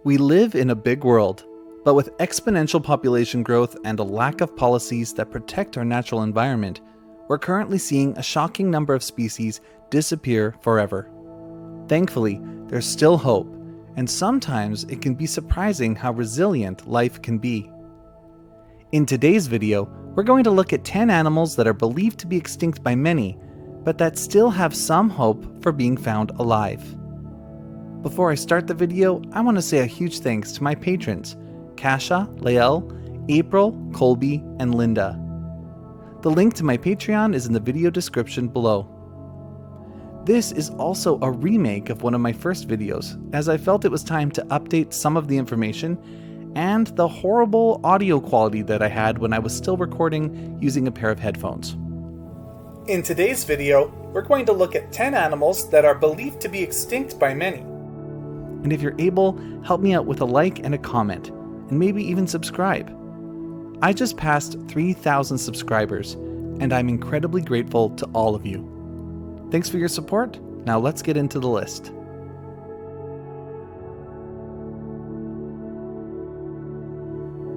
We live in a big world, but with exponential population growth and a lack of policies that protect our natural environment, we're currently seeing a shocking number of species disappear forever. Thankfully, there's still hope, and sometimes it can be surprising how resilient life can be. In today's video, we're going to look at 10 animals that are believed to be extinct by many, but that still have some hope for being found alive. Before I start the video, I want to say a huge thanks to my patrons, Kasha, Lael, April, Colby, and Linda. The link to my Patreon is in the video description below. This is also a remake of one of my first videos, as I felt it was time to update some of the information and the horrible audio quality that I had when I was still recording using a pair of headphones. In today's video, we're going to look at 10 animals that are believed to be extinct by many. And if you're able, help me out with a like and a comment, and maybe even subscribe. I just passed 3,000 subscribers, and I'm incredibly grateful to all of you. Thanks for your support. Now let's get into the list.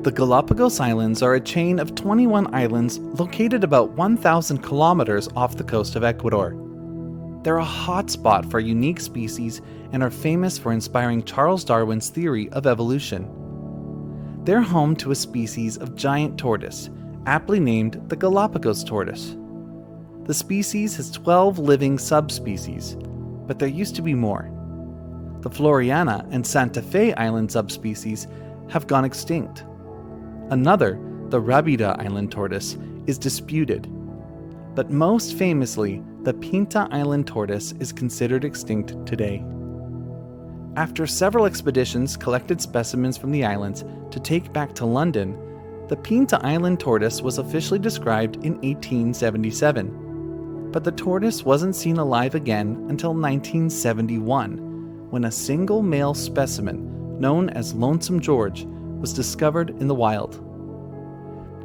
The Galapagos Islands are a chain of 21 islands located about 1,000 kilometers off the coast of Ecuador. They're a hotspot for unique species and are famous for inspiring Charles Darwin's theory of evolution. They're home to a species of giant tortoise, aptly named the Galapagos Tortoise. The species has 12 living subspecies, but there used to be more. The Floriana and Santa Fe Island subspecies have gone extinct. Another, the Rabida Island tortoise, is disputed. But most famously, the Pinta Island tortoise is considered extinct today. After several expeditions collected specimens from the islands to take back to London, the Pinta Island tortoise was officially described in 1877. But the tortoise wasn't seen alive again until 1971, when a single male specimen, known as Lonesome George, was discovered in the wild.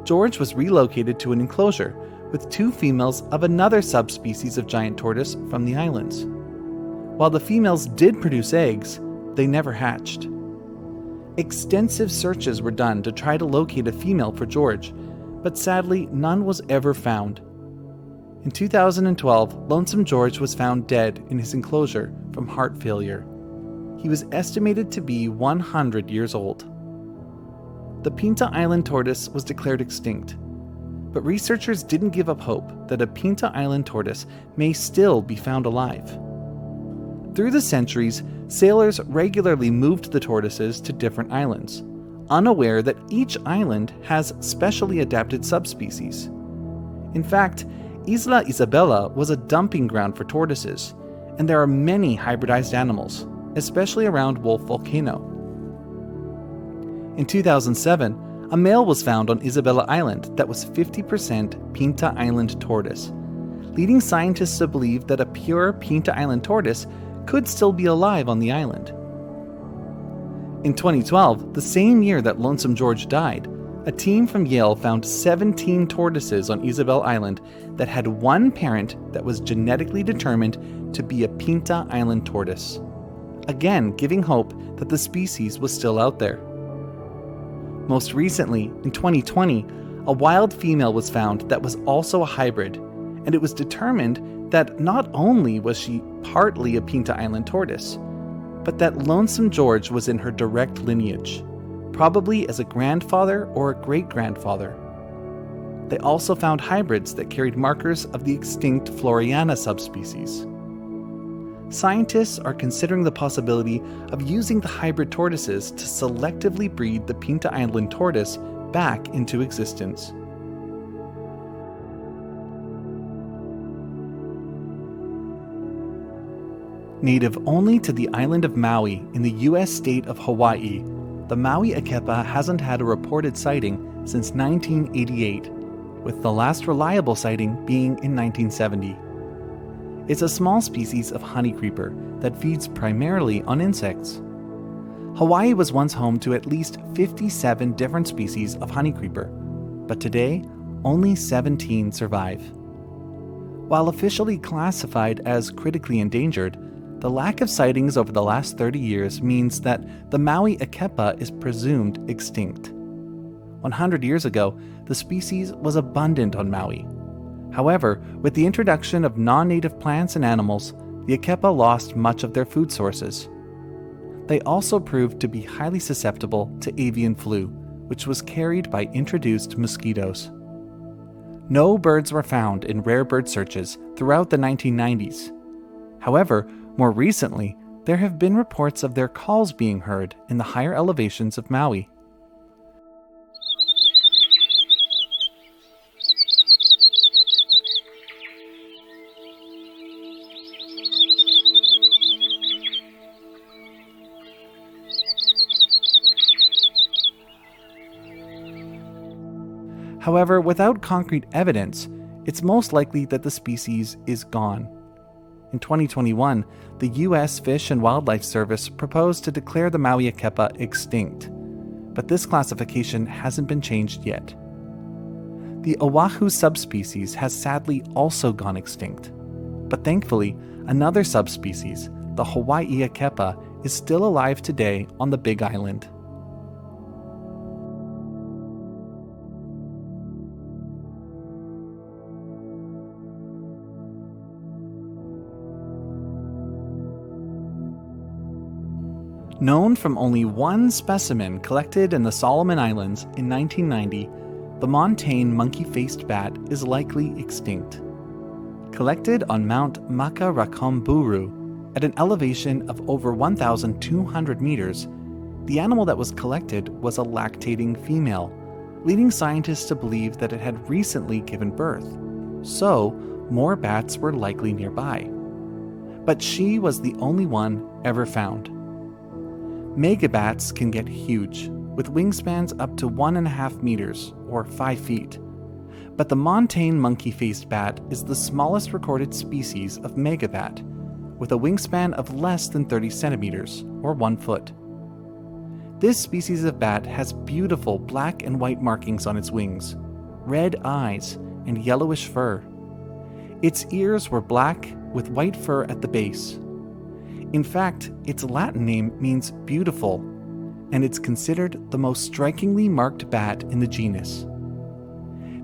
George was relocated to an enclosure with 2 females of another subspecies of giant tortoise from the islands. While the females did produce eggs, they never hatched. Extensive searches were done to try to locate a female for George, but sadly none was ever found. In 2012, Lonesome George was found dead in his enclosure from heart failure. He was estimated to be 100 years old. The Pinta Island tortoise was declared extinct, but researchers didn't give up hope that a Pinta Island tortoise may still be found alive. Through the centuries, sailors regularly moved the tortoises to different islands, unaware that each island has specially adapted subspecies. In fact, Isla Isabela was a dumping ground for tortoises, and there are many hybridized animals, especially around Wolf Volcano. In 2007, a male was found on Isabela Island that was 50% Pinta Island tortoise, leading scientists to believe that a pure Pinta Island tortoise could still be alive on the island. In 2012, the same year that Lonesome George died, a team from Yale found 17 tortoises on Isabel Island that had one parent that was genetically determined to be a Pinta Island tortoise, again giving hope that the species was still out there. Most recently, in 2020, a wild female was found that was also a hybrid, and it was determined that not only was she partly a Pinta Island tortoise, but that Lonesome George was in her direct lineage, probably as a grandfather or a great-grandfather. They also found hybrids that carried markers of the extinct Floriana subspecies. Scientists are considering the possibility of using the hybrid tortoises to selectively breed the Pinta Island tortoise back into existence. Native only to the island of Maui in the U.S. state of Hawaii, the Maui Akepa hasn't had a reported sighting since 1988, with the last reliable sighting being in 1970. It's a small species of honeycreeper that feeds primarily on insects. Hawaii was once home to at least 57 different species of honeycreeper, but today only 17 survive. While officially classified as critically endangered, the The lack of sightings over the last 30 years means that the Maui Akepa is presumed extinct. 100 years ago, the species was abundant on Maui. However, with the introduction of non-native plants and animals, the Akepa lost much of their food sources. They also proved to be highly susceptible to avian flu, which was carried by introduced mosquitoes. No birds were found in rare bird searches throughout the 1990s. However, more recently, there have been reports of their calls being heard in the higher elevations of Maui. However, without concrete evidence, it's most likely that the species is gone. In 2021, the U.S. Fish and Wildlife Service proposed to declare the Maui Akepa extinct, but this classification hasn't been changed yet. The Oahu subspecies has sadly also gone extinct, but thankfully, another subspecies, the Hawaii Akepa, is still alive today on the Big Island. Known from only one specimen collected in the Solomon Islands in 1990, the Montane Monkey-Faced Bat is likely extinct. Collected on Mount Makarakomburu at an elevation of over 1,200 meters, the animal that was collected was a lactating female, leading scientists to believe that it had recently given birth, so more bats were likely nearby. But she was the only one ever found. Megabats can get huge, with wingspans up to 1.5 meters, or 5 feet. But the Montane Monkey-Faced Bat is the smallest recorded species of megabat, with a wingspan of less than 30 centimeters, or 1 foot. This species of bat has beautiful black and white markings on its wings, red eyes, and yellowish fur. Its ears were black with white fur at the base. In fact, its Latin name means beautiful, and it's considered the most strikingly marked bat in the genus.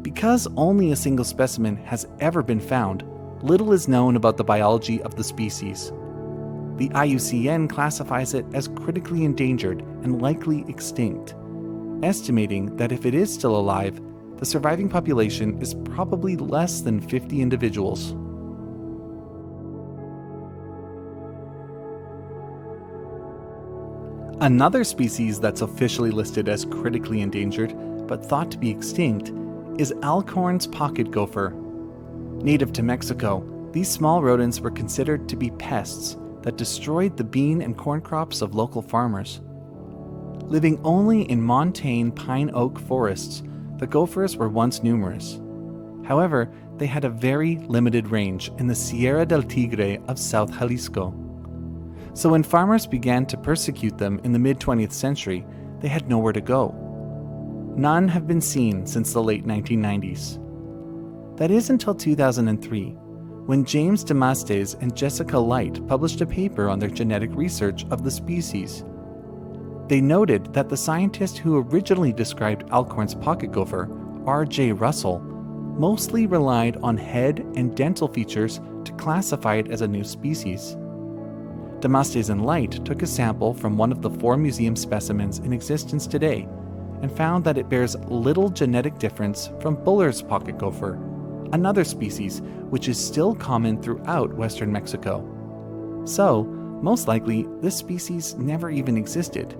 Because only a single specimen has ever been found, little is known about the biology of the species. The IUCN classifies it as critically endangered and likely extinct, estimating that if it is still alive, the surviving population is probably less than 50 individuals. Another species that's officially listed as critically endangered, but thought to be extinct, is Alcorn's pocket gopher. Native to Mexico, these small rodents were considered to be pests that destroyed the bean and corn crops of local farmers. Living only in montane pine oak forests, the gophers were once numerous. However, they had a very limited range in the Sierra del Tigre of South Jalisco. So when farmers began to persecute them in the mid-20th century, they had nowhere to go. None have been seen since the late 1990s. That is until 2003, when James Damastes and Jessica Light published a paper on their genetic research of the species. They noted that the scientist who originally described Alcorn's pocket gopher, R.J. Russell, mostly relied on head and dental features to classify it as a new species. Damastes and Light took a sample from one of the 4 museum specimens in existence today and found that it bears little genetic difference from Buller's pocket gopher, another species which is still common throughout western Mexico. So, most likely, this species never even existed.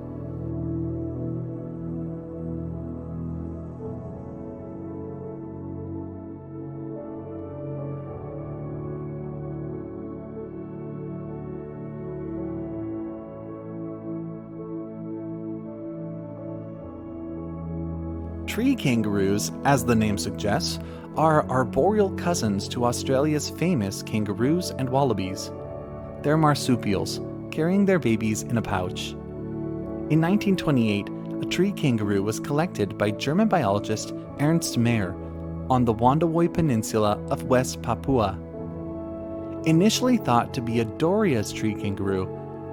Tree kangaroos, as the name suggests, are arboreal cousins to Australia's famous kangaroos and wallabies. They're marsupials, carrying their babies in a pouch. In 1928, a tree kangaroo was collected by German biologist Ernst Mayr on the Wondiwoi Peninsula of West Papua. Initially thought to be a Doria's tree kangaroo,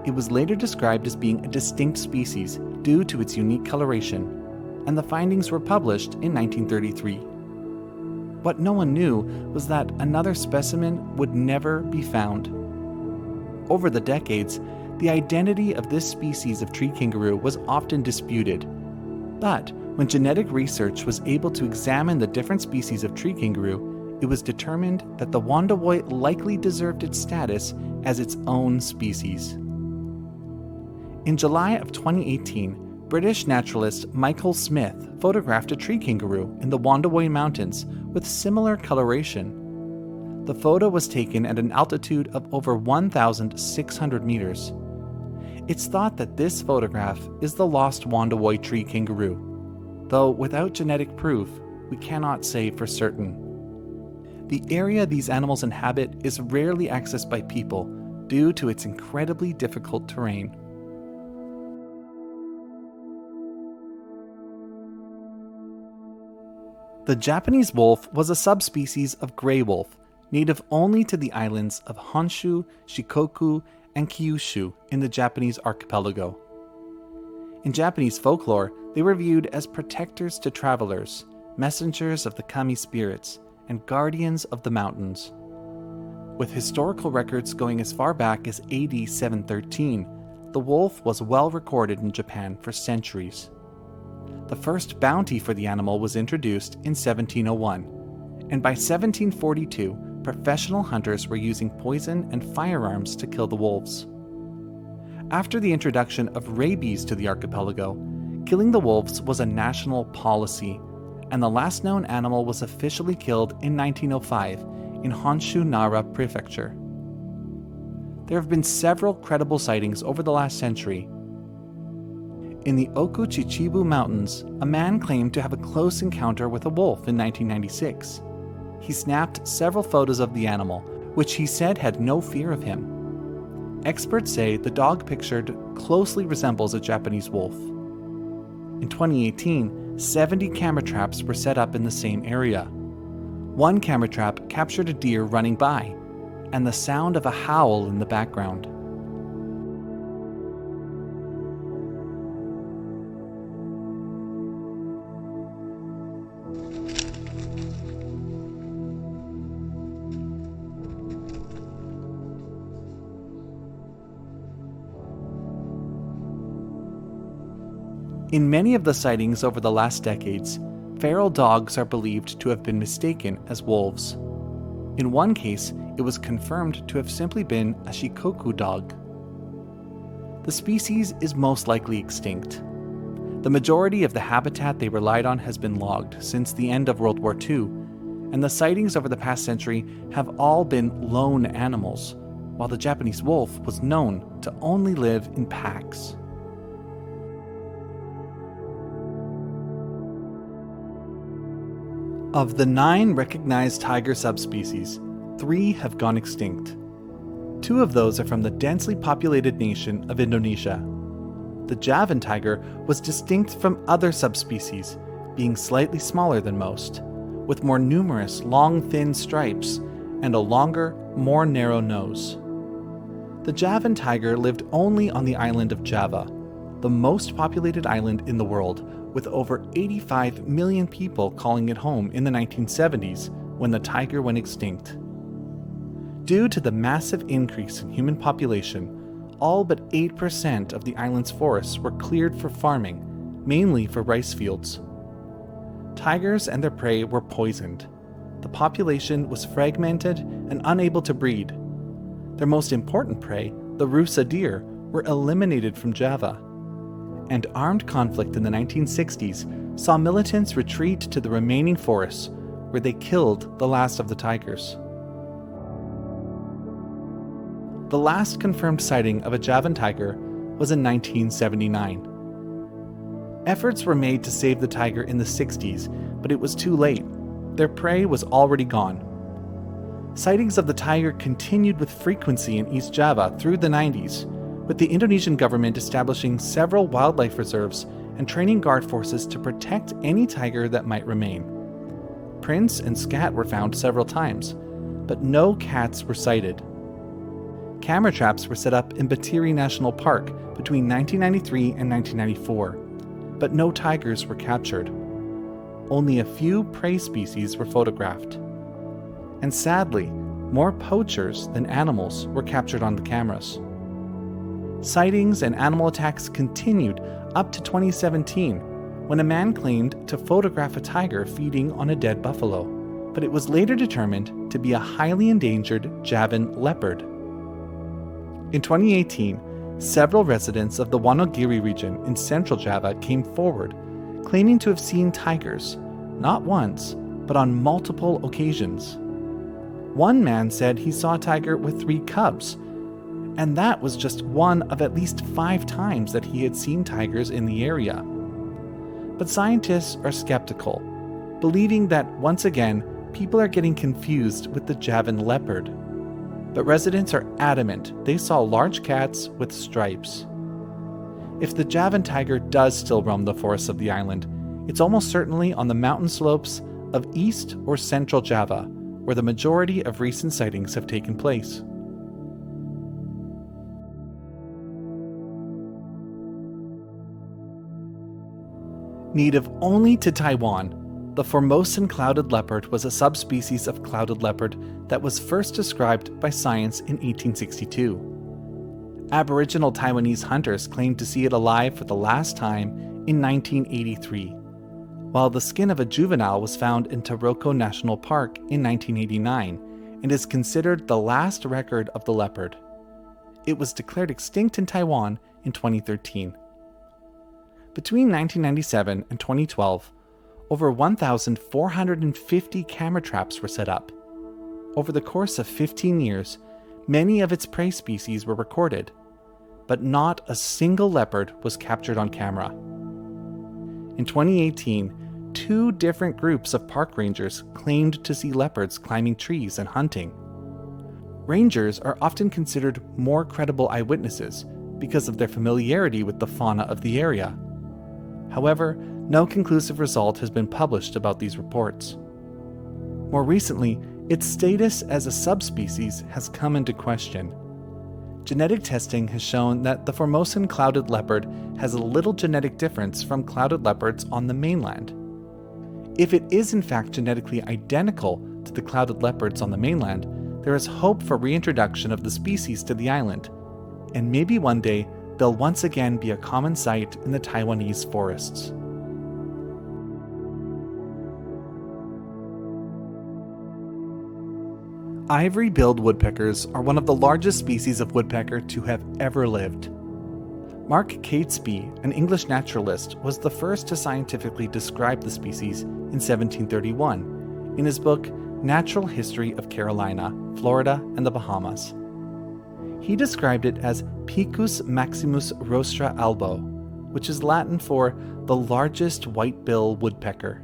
it was later described as being a distinct species due to its unique coloration, and the findings were published in 1933. What no one knew was that another specimen would never be found. Over the decades, the identity of this species of tree kangaroo was often disputed. But when genetic research was able to examine the different species of tree kangaroo, it was determined that the Wondiwoi likely deserved its status as its own species. In July of 2018, British naturalist Michael Smith photographed a tree kangaroo in the Wondiwoi Mountains with similar coloration. The photo was taken at an altitude of over 1,600 meters. It's thought that this photograph is the lost Wondiwoi tree-kangaroo, though without genetic proof, we cannot say for certain. The area these animals inhabit is rarely accessed by people due to its incredibly difficult terrain. The Japanese wolf was a subspecies of gray wolf, native only to the islands of Honshu, Shikoku, and Kyushu in the Japanese archipelago. In Japanese folklore, they were viewed as protectors to travelers, messengers of the kami spirits, and guardians of the mountains. With historical records going as far back as AD 713, the wolf was well recorded in Japan for centuries. The first bounty for the animal was introduced in 1701, and by 1742, professional hunters were using poison and firearms to kill the wolves. After the introduction of rabies to the archipelago, killing the wolves was a national policy, and the last known animal was officially killed in 1905 in Honshu Nara Prefecture. There have been several credible sightings over the last century. In the Oku-Chichibu Mountains, a man claimed to have a close encounter with a wolf in 1996. He snapped several photos of the animal, which he said had no fear of him. Experts say the dog pictured closely resembles a Japanese wolf. In 2018, 70 camera traps were set up in the same area. One camera trap captured a deer running by, and the sound of a howl in the background. In many of the sightings over the last decades, feral dogs are believed to have been mistaken as wolves. In one case, it was confirmed to have simply been a Shikoku dog. The species is most likely extinct. The majority of the habitat they relied on has been logged since the end of World War II, and the sightings over the past century have all been lone animals, while the Japanese wolf was known to only live in packs. Of the 9 recognized tiger subspecies, 3 have gone extinct. 2 of those are from the densely populated nation of Indonesia. The Javan tiger was distinct from other subspecies, being slightly smaller than most, with more numerous long thin stripes and a longer, more narrow nose. The Javan tiger lived only on the island of Java, the most populated island in the world, with over 85 million people calling it home in the 1970s when the tiger went extinct. Due to the massive increase in human population, all but 8% of the island's forests were cleared for farming, mainly for rice fields. Tigers and their prey were poisoned. The population was fragmented and unable to breed. Their most important prey, the Rusa deer, were eliminated from Java. And armed conflict in the 1960s saw militants retreat to the remaining forests, where they killed the last of the tigers. The last confirmed sighting of a Javan tiger was in 1979. Efforts were made to save the tiger in the 60s, but it was too late. Their prey was already gone. Sightings of the tiger continued with frequency in East Java through the 90s, with the Indonesian government establishing several wildlife reserves and training guard forces to protect any tiger that might remain. Prints and scat were found several times, but no cats were sighted. camera traps were set up in Batiri National Park between 1993 and 1994, but no tigers were captured. Only a few prey species were photographed. And sadly, more poachers than animals were captured on the cameras. Sightings and animal attacks continued up to 2017, when a man claimed to photograph a tiger feeding on a dead buffalo, but it was later determined to be a highly endangered Javan leopard. In 2018, several residents of the Wonogiri region in central Java came forward, claiming to have seen tigers, not once, but on multiple occasions. One man said he saw a tiger with 3 cubs, and that was just one of at least 5 times that he had seen tigers in the area. But scientists are skeptical, believing that once again, people are getting confused with the Javan leopard. But residents are adamant they saw large cats with stripes. If the Javan tiger does still roam the forests of the island, it's almost certainly on the mountain slopes of East or Central Java, where the majority of recent sightings have taken place. Native only to Taiwan, the Formosan clouded leopard was a subspecies of clouded leopard that was first described by science in 1862. Aboriginal Taiwanese hunters claimed to see it alive for the last time in 1983, while the skin of a juvenile was found in Taroko National Park in 1989 and is considered the last record of the leopard. It was declared extinct in Taiwan in 2013. Between 1997 and 2012, over 1,450 camera traps were set up. Over the course of 15 years, many of its prey species were recorded, but not a single leopard was captured on camera. In 2018, 2 different groups of park rangers claimed to see leopards climbing trees and hunting. Rangers are often considered more credible eyewitnesses because of their familiarity with the fauna of the area. However, no conclusive result has been published about these reports. More recently, its status as a subspecies has come into question. Genetic testing has shown that the Formosan clouded leopard has a little genetic difference from clouded leopards on the mainland. If it is in fact genetically identical to the clouded leopards on the mainland, there is hope for reintroduction of the species to the island, and maybe one day they'll once again be a common sight in the Taiwanese forests. Ivory-billed woodpeckers are one of the largest species of woodpecker to have ever lived. Mark Catesby, an English naturalist, was the first to scientifically describe the species in 1731 in his book Natural History of Carolina, Florida, and the Bahamas. He described it as Picus maximus rostra albo, which is Latin for the largest white-billed woodpecker.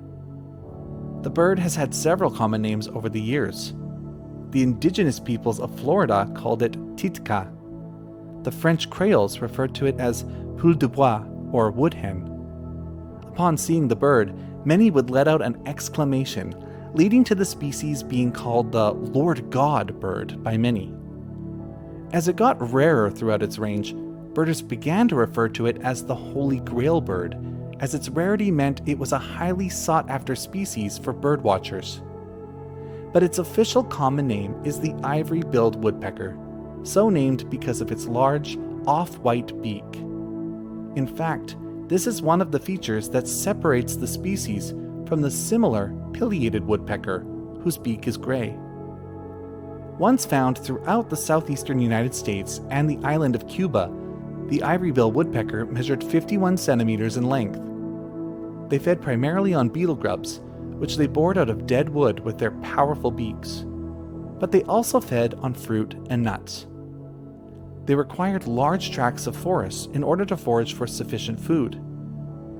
The bird has had several common names over the years. The indigenous peoples of Florida called it titka. The French Creoles referred to it as poule de bois, or wood hen. Upon seeing the bird, many would let out an exclamation, leading to the species being called the Lord God bird by many. As it got rarer throughout its range, birders began to refer to it as the Holy Grail bird, as its rarity meant it was a highly sought-after species for birdwatchers. But its official common name is the Ivory-Billed Woodpecker, so named because of its large, off-white beak. In fact, this is one of the features that separates the species from the similar pileated woodpecker, whose beak is gray. Once found throughout the southeastern United States and the island of Cuba, the Ivory-Billed Woodpecker measured 51 centimeters in length. They fed primarily on beetle grubs, which they bored out of dead wood with their powerful beaks. But they also fed on fruit and nuts. They required large tracts of forests in order to forage for sufficient food.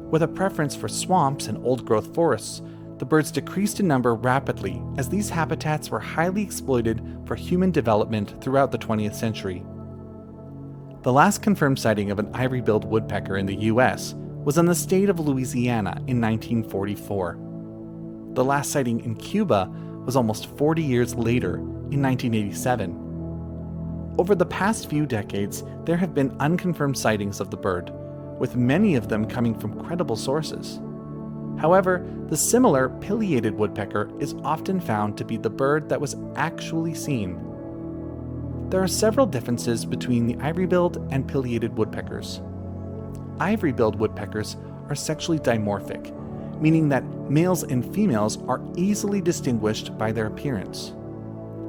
With a preference for swamps and old-growth forests, the birds decreased in number rapidly as these habitats were highly exploited for human development throughout the 20th century. The last confirmed sighting of an ivory-billed woodpecker in the U.S. was in the state of Louisiana in 1944. The last sighting in Cuba was almost 40 years later, in 1987. Over the past few decades, there have been unconfirmed sightings of the bird, with many of them coming from credible sources. However, the similar pileated woodpecker is often found to be the bird that was actually seen. There are several differences between the ivory-billed and pileated woodpeckers. Ivory-billed woodpeckers are sexually dimorphic, meaning that males and females are easily distinguished by their appearance.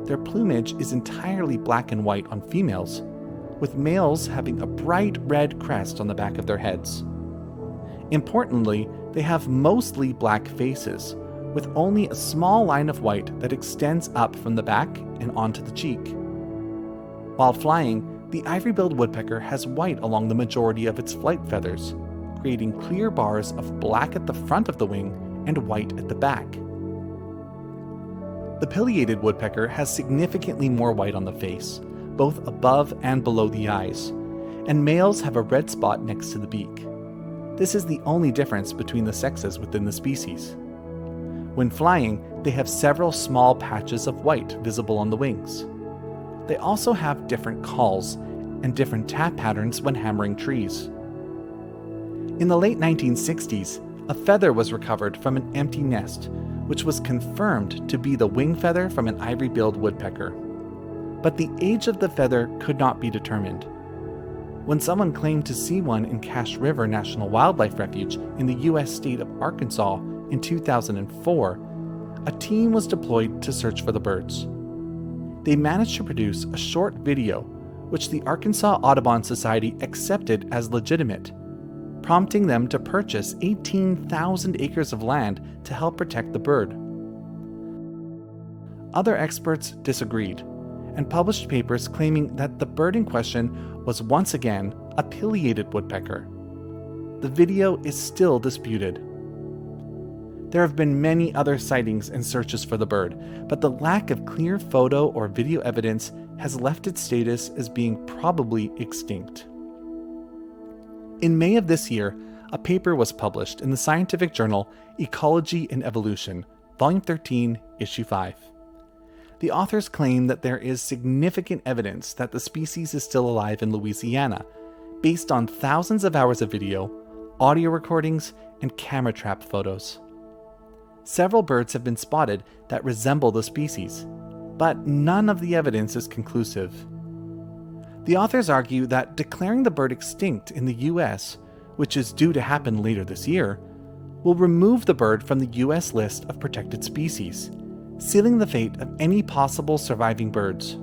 Their plumage is entirely black and white on females, with males having a bright red crest on the back of their heads. Importantly, they have mostly black faces, with only a small line of white that extends up from the back and onto the cheek. While flying, the ivory-billed woodpecker has white along the majority of its flight feathers, creating clear bars of black at the front of the wing and white at the back. The pileated woodpecker has significantly more white on the face, both above and below the eyes, and males have a red spot next to the beak. This is the only difference between the sexes within the species. When flying, they have several small patches of white visible on the wings. They also have different calls and different tap patterns when hammering trees. In the late 1960s, a feather was recovered from an empty nest, which was confirmed to be the wing feather from an ivory-billed woodpecker. But the age of the feather could not be determined. When someone claimed to see one in Cache River National Wildlife Refuge in the U.S. state of Arkansas in 2004, a team was deployed to search for the birds. They managed to produce a short video, which the Arkansas Audubon Society accepted as legitimate, prompting them to purchase 18,000 acres of land to help protect the bird. Other experts disagreed and published papers claiming that the bird in question was once again a pileated woodpecker. The video is still disputed. There have been many other sightings and searches for the bird, but the lack of clear photo or video evidence has left its status as being probably extinct. In May of this year, a paper was published in the scientific journal Ecology and Evolution, Volume 13, Issue 5. The authors claim that there is significant evidence that the species is still alive in Louisiana, based on thousands of hours of video, audio recordings, and camera trap photos. Several birds have been spotted that resemble the species, but none of the evidence is conclusive. The authors argue that declaring the bird extinct in the US, which is due to happen later this year, will remove the bird from the US list of protected species, sealing the fate of any possible surviving birds.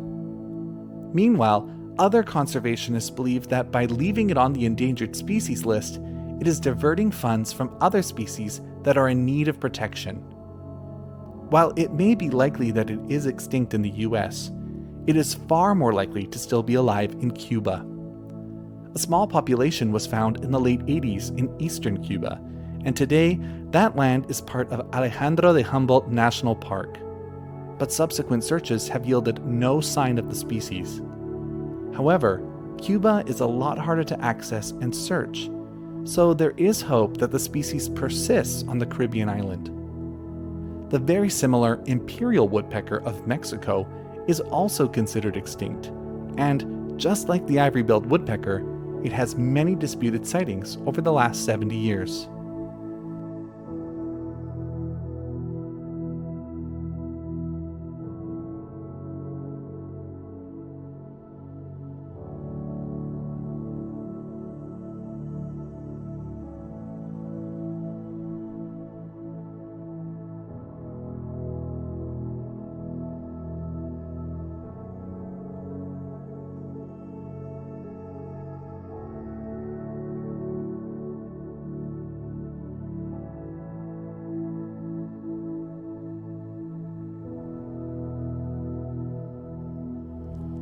Meanwhile, other conservationists believe that by leaving it on the endangered species list, it is diverting funds from other species that are in need of protection. While it may be likely that it is extinct in the US, it is far more likely to still be alive in Cuba. A small population was found in the late 80s in eastern Cuba, and today that land is part of Alejandro de Humboldt National Park. But subsequent searches have yielded no sign of the species. However, Cuba is a lot harder to access and search, so there is hope that the species persists on the Caribbean island. The very similar imperial woodpecker of Mexico is also considered extinct, and just like the ivory-billed woodpecker, it has many disputed sightings over the last 70 years.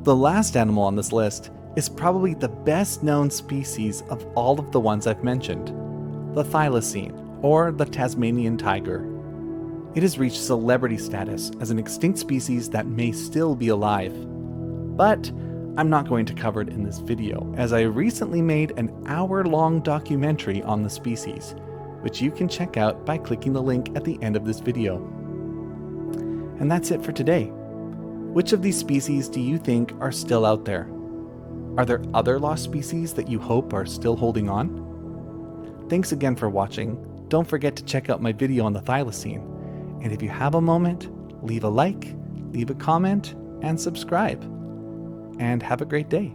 The last animal on this list is probably the best known species of all of the ones I've mentioned, the Thylacine, or the Tasmanian tiger. It has reached celebrity status as an extinct species that may still be alive. But I'm not going to cover it in this video, as I recently made an hour-long documentary on the species, which you can check out by clicking the link at the end of this video. And that's it for today. Which of these species do you think are still out there? Are there other lost species that you hope are still holding on? Thanks again for watching. Don't forget to check out my video on the thylacine. And if you have a moment, leave a like, leave a comment, and subscribe. And have a great day.